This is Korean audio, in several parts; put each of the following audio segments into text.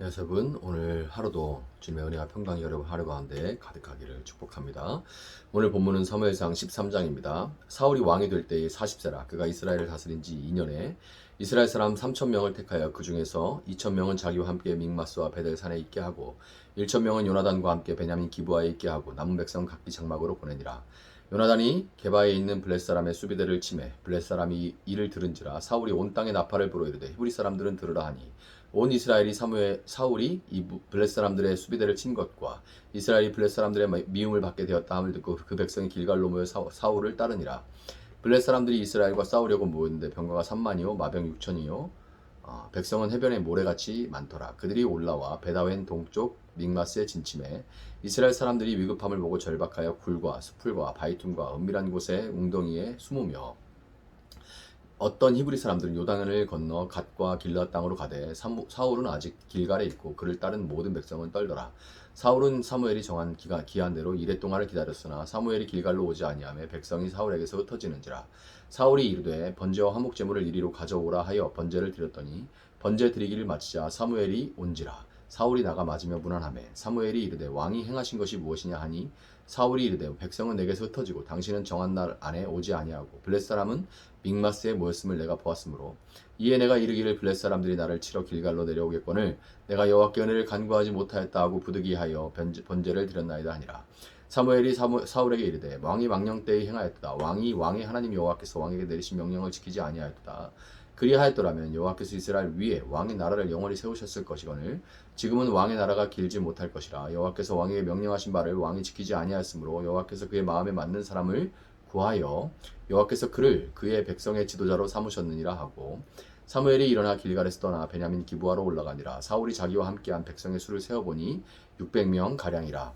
여러분, 오늘 하루도 주님의 은혜와 평강이 여러분 하루 가운데 가득하기를 축복합니다. 오늘 본문은 사무엘상 13장입니다. 사울이 왕이 될 때의 40세라. 그가 이스라엘을 다스린 지 2년에 이스라엘 사람 3,000명을 택하여 그 중에서 2,000명은 자기와 함께 믹마스와 베델산에 있게 하고 1,000명은 요나단과 함께 베냐민 기브아에 있게 하고 남은 백성 각기 장막으로 보내니라. 요나단이 게바에 있는 블렛 사람의 수비대를 치매 블렛 사람이 이를 들은지라. 사울이 온 땅에 나팔을 불어 이르되 히브리 사람들은 들으라 하니 온 이스라엘이 사울이 이 블렛 사람들의 수비대를 친 것과 이스라엘이 블렛 사람들의 미움을 받게 되었다 함을 듣고 그 백성이 길갈로 모여 사울을 따르니라. 블렛 사람들이 이스라엘과 싸우려고 모였는데 병거가 3만이요 마병 6천이요 백성은 해변에 모래같이 많더라. 그들이 올라와 베다웬 동쪽 믹마스에 진침해 이스라엘 사람들이 위급함을 보고 절박하여 굴과 수풀과 바위틈과 은밀한 곳에 웅덩이에 숨으며 어떤 히브리 사람들은 요단을 건너 갓과 길앗 땅으로 가되 사울은 아직 길갈에 있고 그를 따른 모든 백성은 떨더라. 사울은 사무엘이 정한 기한대로 이레 동안을 기다렸으나 사무엘이 길갈로 오지 아니하며 백성이 사울에게서 흩어지는지라. 사울이 이르되 번제와 화목 제물을 이리로 가져오라 하여 번제를 드렸더니 번제 드리기를 마치자 사무엘이 온지라. 사울이 나가 맞으며 무난하매 사무엘이 이르되 왕이 행하신 것이 무엇이냐 하니 사울이 이르되 백성은 내게서 흩어지고 당신은 정한 날 안에 오지 아니하고 블렛 사람은 믹마스에 모였음을 내가 보았으므로 이에 내가 이르기를 블렛 사람들이 나를 치러 길갈로 내려오겠거늘 내가 여호와께 은혜를 간구하지 못하였다 하고 부득이하여 번제를 드렸나이다 하니라. 사무엘이 사울에게 이르되 왕이 망령 때에 행하였다. 왕이 왕의 하나님 여호와께서 왕에게 내리신 명령을 지키지 아니하였다. 그리하였더라면 여호와께서 이스라엘 위에 왕의 나라를 영원히 세우셨을 것이거늘 지금은 왕의 나라가 길지 못할 것이라. 여호와께서 왕에게 명령하신 바를 왕이 지키지 아니하였으므로 여호와께서 그의 마음에 맞는 사람을 구하여 여호와께서 그를 그의 백성의 지도자로 삼으셨느니라 하고 사무엘이 일어나 길갈에서 떠나 베냐민 기브아로 올라가니라. 사울이 자기와 함께한 백성의 수를 세어보니 600명 가량이라.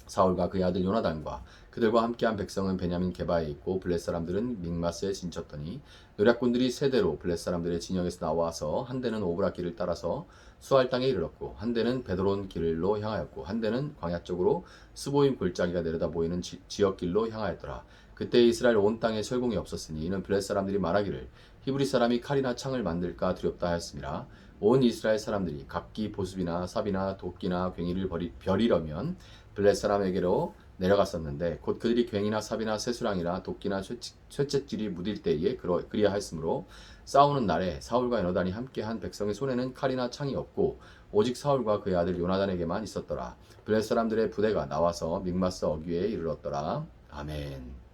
사울과 그의 아들 요나단과 그들과 함께한 백성은 베냐민 게바에 있고 블렛 사람들은 믹마스에 진쳤더니 노략군들이 세대로 블렛 사람들의 진영에서 나와서 한 대는 오브라 길을 따라서 수알 땅에 이르렀고 한 대는 베드론 길로 향하였고 한 대는 광야 쪽으로 스보임 골짜기가 내려다 보이는 지역 길로 향하였더라. 그때 이스라엘 온 땅에 철공이 없었으니 이는 블렛 사람들이 말하기를 히브리 사람이 칼이나 창을 만들까 두렵다 하였습니다. 온 이스라엘 사람들이 각기 보습이나 삽이나 도끼나 괭이를 벼리려면 블렛 사람에게로 내려갔었는데 곧 그들이 괭이나 삽이나 쇠수랑이나 도끼나 쇠책질이 묻을 때에 그리하였으므로 싸우는 날에 사울과 요나단이 함께한 백성의 손에는 칼이나 창이 없고 오직 사울과 그의 아들 요나단에게만 있었더라. 블렛 사람들의 부대가 나와서 믹마스 어귀에 이르렀더라. 아멘.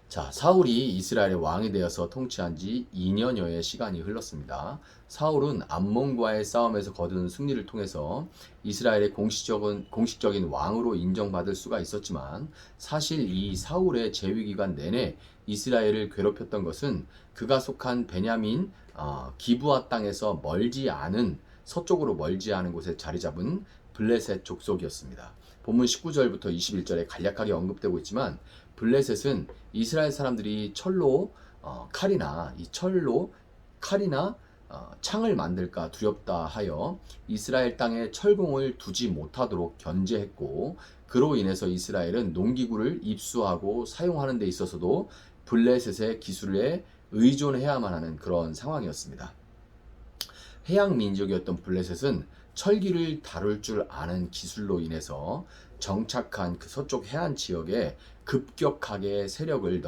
자, 사울이 이스라엘의 왕이 되어서 통치한 지 2년여의 시간이 흘렀습니다. 사울은 암몬과의 싸움에서 거둔 승리를 통해서 이스라엘의 공식적인 왕으로 인정받을 수가 있었지만 사실 이 사울의 재위기간 내내 이스라엘을 괴롭혔던 것은 그가 속한 베냐민 기브아 땅에서 서쪽으로 멀지 않은 곳에 자리 잡은 블레셋 족속이었습니다. 본문 19절부터 21절에 간략하게 언급되고 있지만 블레셋은 이스라엘 사람들이 칼이나 창을 만들까 두렵다 하여 이스라엘 땅에 철공을 두지 못하도록 견제했고 그로 인해서 이스라엘은 농기구를 입수하고 사용하는 데 있어서도 블레셋의 기술에 의존해야만 하는 그런 상황이었습니다. 해양 민족이었던 블레셋은 철기를 다룰 줄 아는 기술로 인해서 정착한 그 서쪽 해안 지역에 급격하게 세력을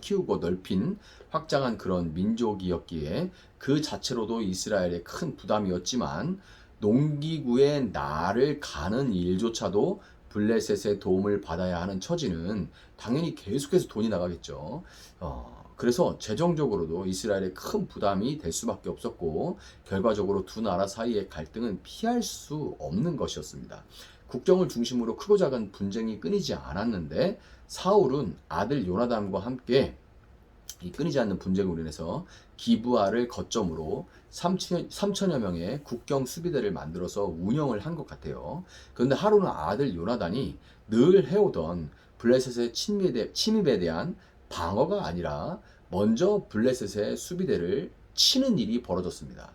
키우고 넓힌 확장한 그런 민족이었기에 그 자체로도 이스라엘의 큰 부담이었지만 농기구의 날을 가는 일조차도 블레셋의 도움을 받아야 하는 처지는 당연히 계속해서 돈이 나가겠죠. 그래서 재정적으로도 이스라엘의 큰 부담이 될 수밖에 없었고 결과적으로 두 나라 사이의 갈등은 피할 수 없는 것이었습니다. 국경을 중심으로 크고 작은 분쟁이 끊이지 않았는데 사울은 아들 요나단과 함께 이 끊이지 않는 분쟁으로 인해서 기브아를 거점으로 3천여 명의 국경 수비대를 만들어서 운영을 한 것 같아요. 그런데 하루는 아들 요나단이 늘 해오던 블레셋의 침입에 대한 방어가 아니라 먼저 블레셋의 수비대를 치는 일이 벌어졌습니다.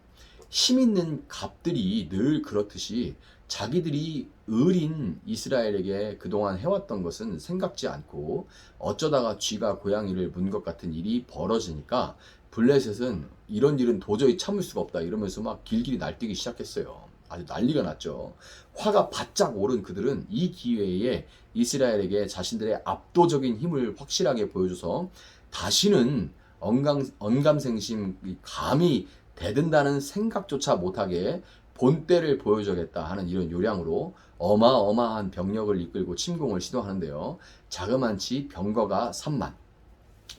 힘 있는 갑들이 늘 그렇듯이 자기들이 을인 이스라엘에게 그동안 해왔던 것은 생각지 않고 어쩌다가 쥐가 고양이를 문 것 같은 일이 벌어지니까 블레셋은 이런 일은 도저히 참을 수가 없다 이러면서 막 길길이 날뛰기 시작했어요. 아주 난리가 났죠. 화가 바짝 오른 그들은 이 기회에 이스라엘에게 자신들의 압도적인 힘을 확실하게 보여줘서 다시는 언감생심 감히 대든다는 생각조차 못하게 본때를 보여주겠다 하는 이런 요량으로 어마어마한 병력을 이끌고 침공을 시도하는데요. 자그만치 병거가 3만,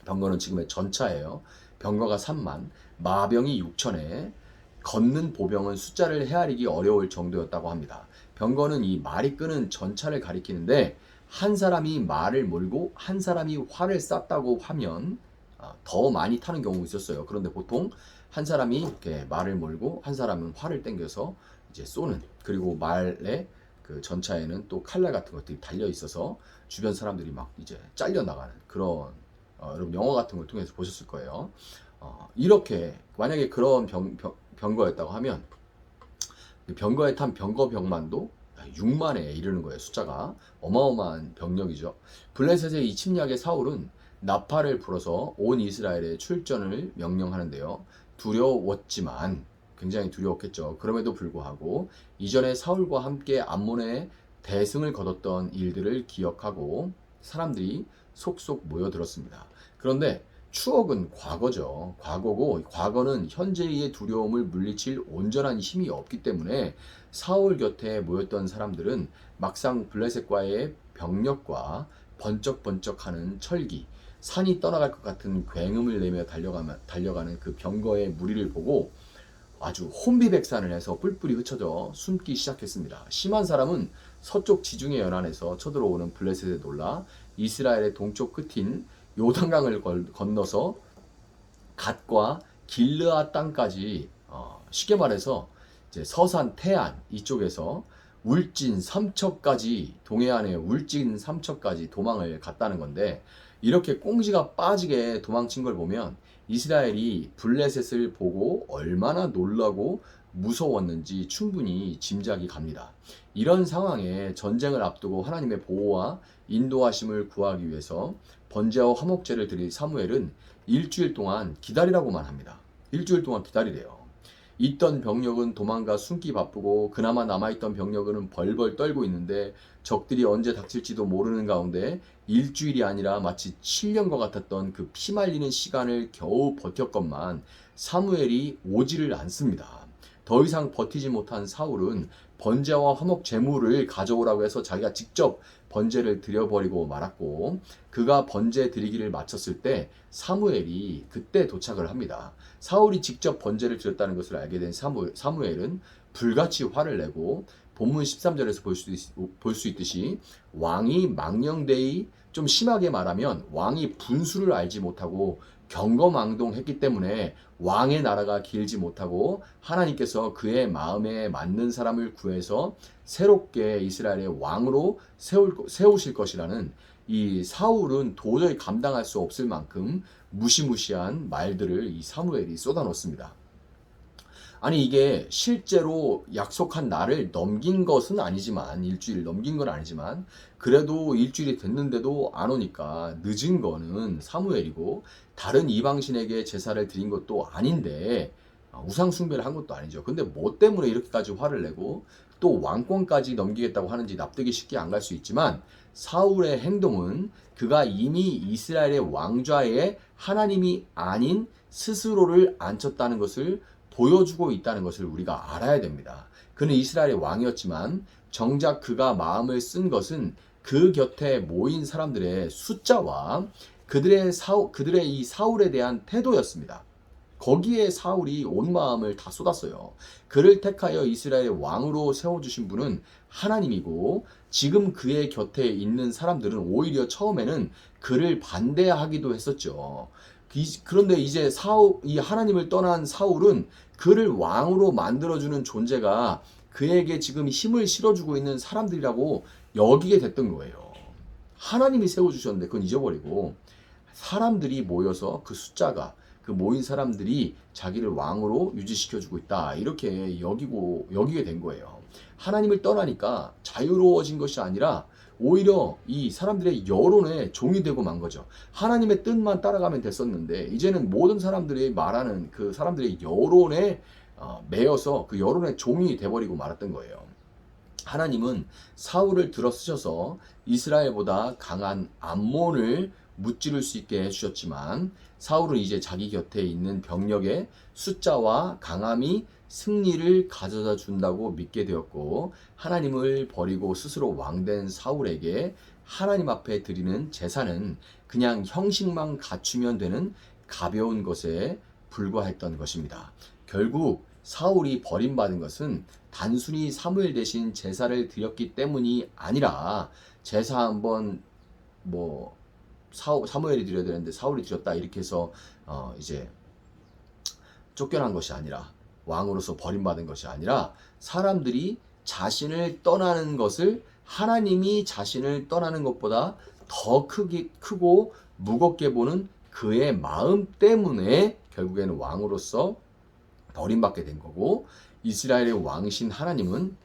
병거는 지금의 전차예요. 병거가 3만, 마병이 6천에 걷는 보병은 숫자를 헤아리기 어려울 정도였다고 합니다. 병거는 이 말이 끄는 전차를 가리키는데 한 사람이 말을 몰고 한 사람이 활을 쐈다고 하면 더 많이 타는 경우가 있었어요. 그런데 보통 한 사람이 이렇게 말을 몰고 한 사람은 활을 당겨서 이제 쏘는, 그리고 말에 그 전차에는 또 칼날 같은 것들이 달려 있어서 주변 사람들이 막 이제 잘려 나가는 그런 여러분 영화 같은 걸 통해서 보셨을 거예요. 이렇게 만약에 그런 병거였다고 하면 병거에 탄 병거병만도 6만에 이르는 거예요. 숫자가 어마어마한 병력이죠. 블레셋의 이 침략에 사울은 나팔을 불어서 온 이스라엘에 출전을 명령하는데요. 두려웠지만, 굉장히 두려웠겠죠. 그럼에도 불구하고 이전에 사울과 함께 암몬의 대승을 거뒀던 일들을 기억하고 사람들이 속속 모여들었습니다. 그런데 추억은 과거죠. 과거고, 과거는 현재의 두려움을 물리칠 온전한 힘이 없기 때문에 사울 곁에 모였던 사람들은 막상 블레셋과의 병력과 번쩍번쩍하는 철기, 산이 떠나갈 것 같은 굉음을 내며 달려가는 그 병거의 무리를 보고 아주 혼비백산을 해서 뿔뿔이 흩어져 숨기 시작했습니다. 심한 사람은 서쪽 지중해 연안에서 쳐들어오는 블레셋에 놀라 이스라엘의 동쪽 끝인 요단강을 건너서 갓과 길르아 땅까지, 쉽게 말해서 이제 서산 태안 이쪽에서 울진 삼척까지, 동해안의 울진 삼척까지 도망을 갔다는 건데, 이렇게 꽁지가 빠지게 도망친 걸 보면 이스라엘이 블레셋을 보고 얼마나 놀라고 무서웠는지 충분히 짐작이 갑니다. 이런 상황에 전쟁을 앞두고 하나님의 보호와 인도하심을 구하기 위해서 번제와 화목제를 드릴 사무엘은 일주일 동안 기다리라고만 합니다. 일주일 동안 기다리래요. 있던 병력은 도망가 숨기 바쁘고 그나마 남아있던 병력은 벌벌 떨고 있는데 적들이 언제 닥칠지도 모르는 가운데 일주일이 아니라 마치 7년과 같았던 그 피말리는 시간을 겨우 버텼건만 사무엘이 오지를 않습니다. 더 이상 버티지 못한 사울은 번제와 화목 제물을 가져오라고 해서 자기가 직접 번제를 드려버리고 말았고, 그가 번제 드리기를 마쳤을 때 사무엘이 그때 도착을 합니다. 사울이 직접 번제를 드렸다는 것을 알게 된 사무엘은 불같이 화를 내고 본문 13절에서 볼 수 있듯이 왕이 망령되이, 좀 심하게 말하면 왕이 분수를 알지 못하고 경거망동했기 때문에 왕의 나라가 길지 못하고 하나님께서 그의 마음에 맞는 사람을 구해서 새롭게 이스라엘의 왕으로 세우실 것이라는, 이 사울은 도저히 감당할 수 없을 만큼 무시무시한 말들을 이 사무엘이 쏟아놓습니다. 아니, 이게 실제로 약속한 날을 넘긴 것은 아니지만, 일주일 넘긴 건 아니지만, 그래도 일주일이 됐는데도 안 오니까 늦은 거는 사무엘이고, 다른 이방신에게 제사를 드린 것도 아닌데 우상 숭배를 한 것도 아니죠. 근데 뭐 때문에 이렇게까지 화를 내고 또 왕권까지 넘기겠다고 하는지 납득이 쉽게 안 갈 수 있지만, 사울의 행동은 그가 이미 이스라엘의 왕좌에 하나님이 아닌 스스로를 앉혔다는 것을 보여주고 있다는 것을 우리가 알아야 됩니다. 그는 이스라엘의 왕이었지만 정작 그가 마음을 쓴 것은 그 곁에 모인 사람들의 숫자와 그들의 이 사울에 대한 태도였습니다. 거기에 사울이 온 마음을 다 쏟았어요. 그를 택하여 이스라엘의 왕으로 세워주신 분은 하나님이고, 지금 그의 곁에 있는 사람들은 오히려 처음에는 그를 반대하기도 했었죠. 그런데 이제 이 하나님을 떠난 사울은 그를 왕으로 만들어주는 존재가 그에게 지금 힘을 실어주고 있는 사람들이라고 여기게 됐던 거예요. 하나님이 세워주셨는데 그건 잊어버리고 사람들이 모여서 그 숫자가, 그 모인 사람들이 자기를 왕으로 유지시켜주고 있다, 이렇게 여기게 된 거예요. 하나님을 떠나니까 자유로워진 것이 아니라 오히려 이 사람들의 여론에 종이 되고 만 거죠. 하나님의 뜻만 따라가면 됐었는데 이제는 모든 사람들이 말하는 그 사람들의 여론에 매여서 그 여론의 종이 돼버리고 말았던 거예요. 하나님은 사울을 들어 쓰셔서 이스라엘보다 강한 암몬을 무찌를 수 있게 해주셨지만 사울은 이제 자기 곁에 있는 병력의 숫자와 강함이 승리를 가져다 준다고 믿게 되었고 하나님을 버리고 스스로 왕된 사울에게 하나님 앞에 드리는 제사는 그냥 형식만 갖추면 되는 가벼운 것에 불과했던 것입니다. 결국 사울이 버림받은 것은 단순히 사무엘 대신 제사를 드렸기 때문이 아니라 제사 한번 뭐 사무엘이 드려야 되는데 사울이 드렸다 이렇게 해서 이제 쫓겨난 것이 아니라 왕으로서 버림받은 것이 아니라 사람들이 자신을 떠나는 것을 하나님이 자신을 떠나는 것보다 더 크고 무겁게 보는 그의 마음 때문에 결국에는 왕으로서 버림받게 된 거고 이스라엘의 왕이신 하나님은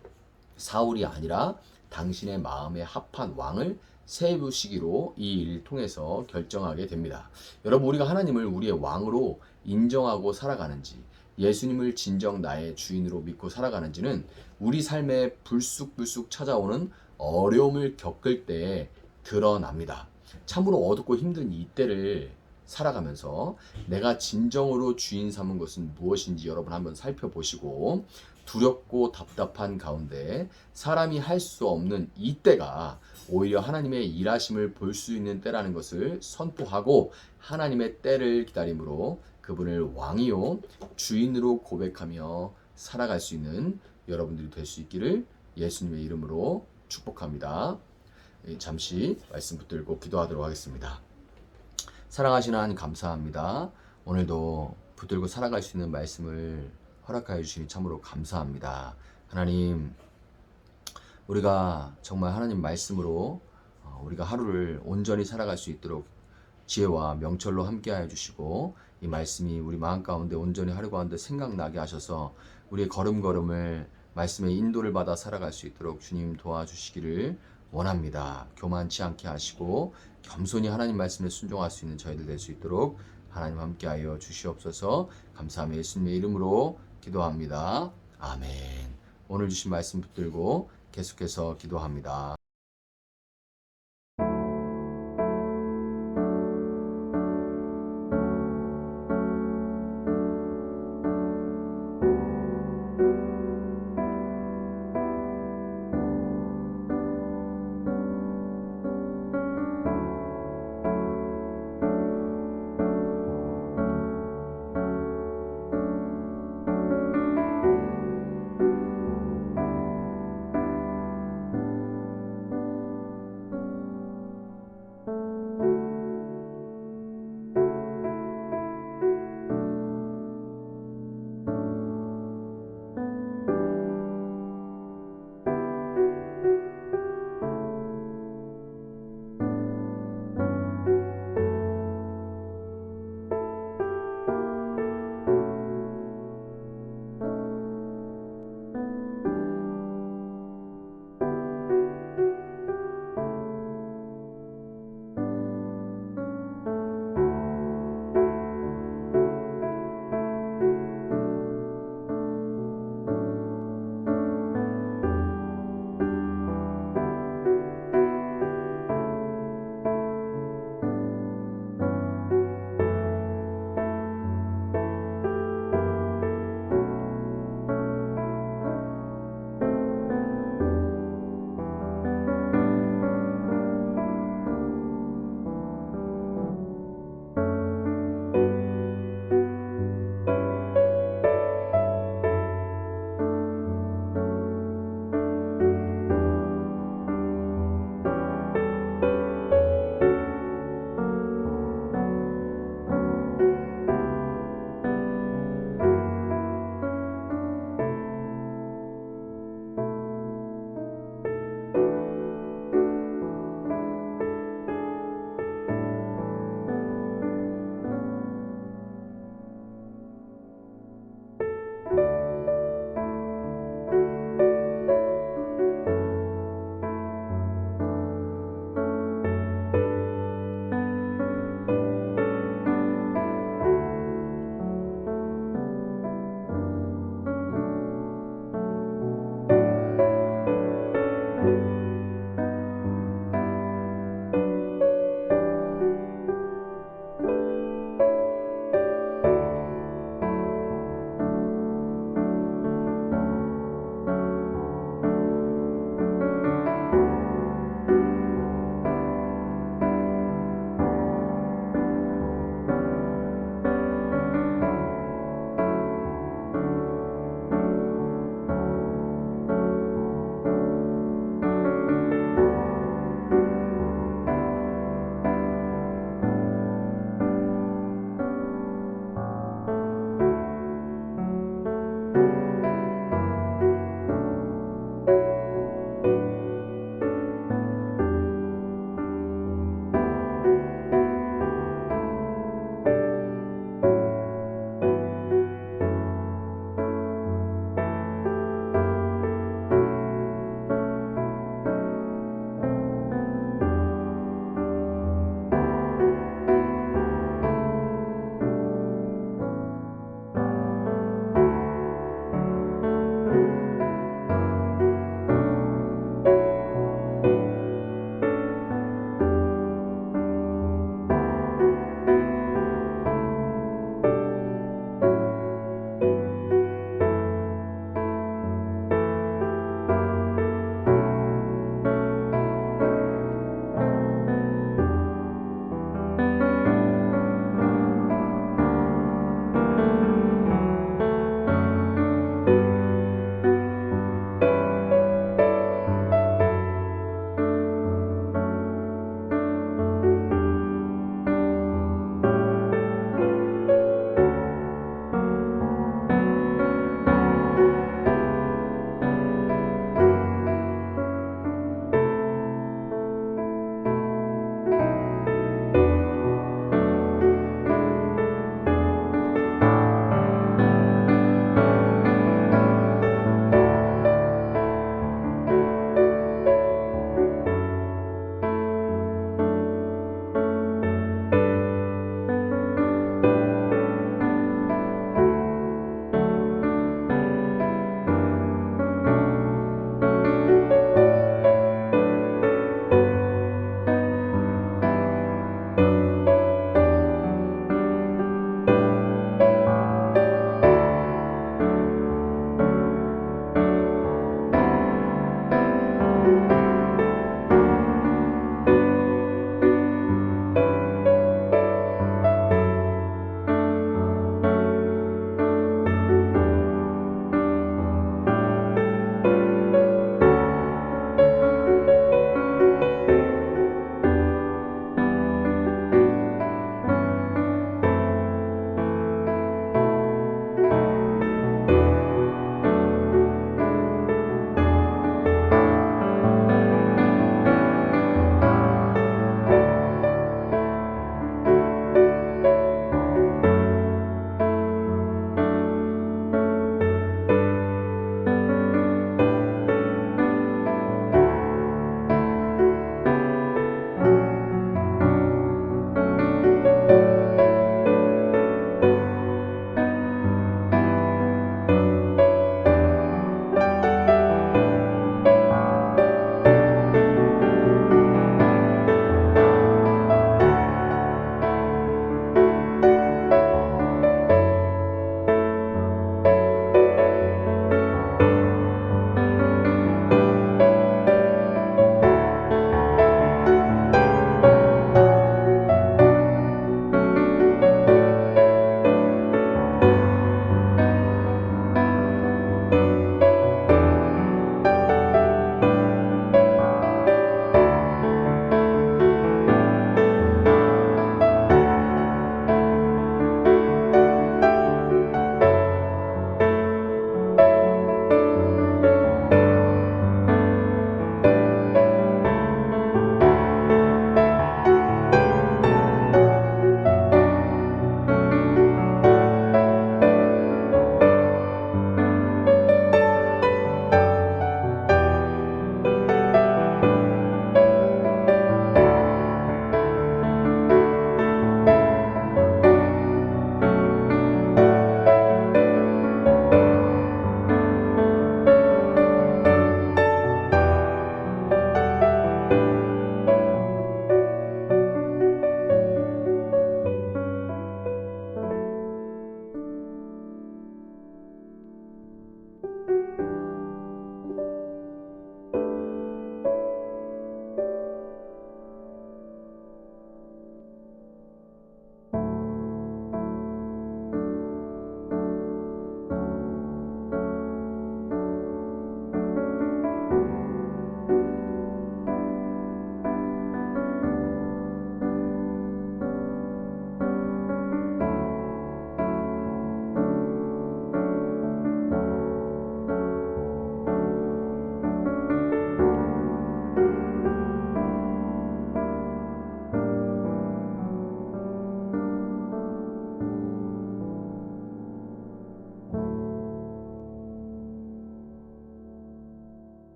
사울이 아니라 당신의 마음에 합한 왕을 세우시기로 이 일을 통해서 결정하게 됩니다. 여러분 우리가 하나님을 우리의 왕으로 인정하고 살아가는지 예수님을 진정 나의 주인으로 믿고 살아가는지는 우리 삶에 불쑥불쑥 찾아오는 어려움을 겪을 때 드러납니다. 참으로 어둡고 힘든 이때를 살아가면서 내가 진정으로 주인 삼은 것은 무엇인지 여러분 한번 살펴보시고 두렵고 답답한 가운데 사람이 할 수 없는 이때가 오히려 하나님의 일하심을 볼 수 있는 때라는 것을 선포하고 하나님의 때를 기다림으로 그분을 왕이요 주인으로 고백하며 살아갈 수 있는 여러분들이 될 수 있기를 예수님의 이름으로 축복합니다. 잠시 말씀 붙들고 기도하도록 하겠습니다. 사랑하시는 하나님 감사합니다. 오늘도 붙들고 살아갈 수 있는 말씀을 허락하여 주시니 참으로 감사합니다. 하나님, 우리가 정말 하나님 말씀으로 우리가 하루를 온전히 살아갈 수 있도록 지혜와 명철로 함께하여 주시고 이 말씀이 우리 마음 가운데 온전히 하루 가운데 생각나게 하셔서 우리의 걸음걸음을 말씀의 인도를 받아 살아갈 수 있도록 주님 도와주시기를 원합니다. 교만치 않게 하시고 겸손히 하나님 말씀에 순종할 수 있는 저희들 될 수 있도록 하나님 함께하여 주시옵소서. 감사하며 예수님의 이름으로 기도합니다. 아멘. 오늘 주신 말씀 붙들고 계속해서 기도합니다.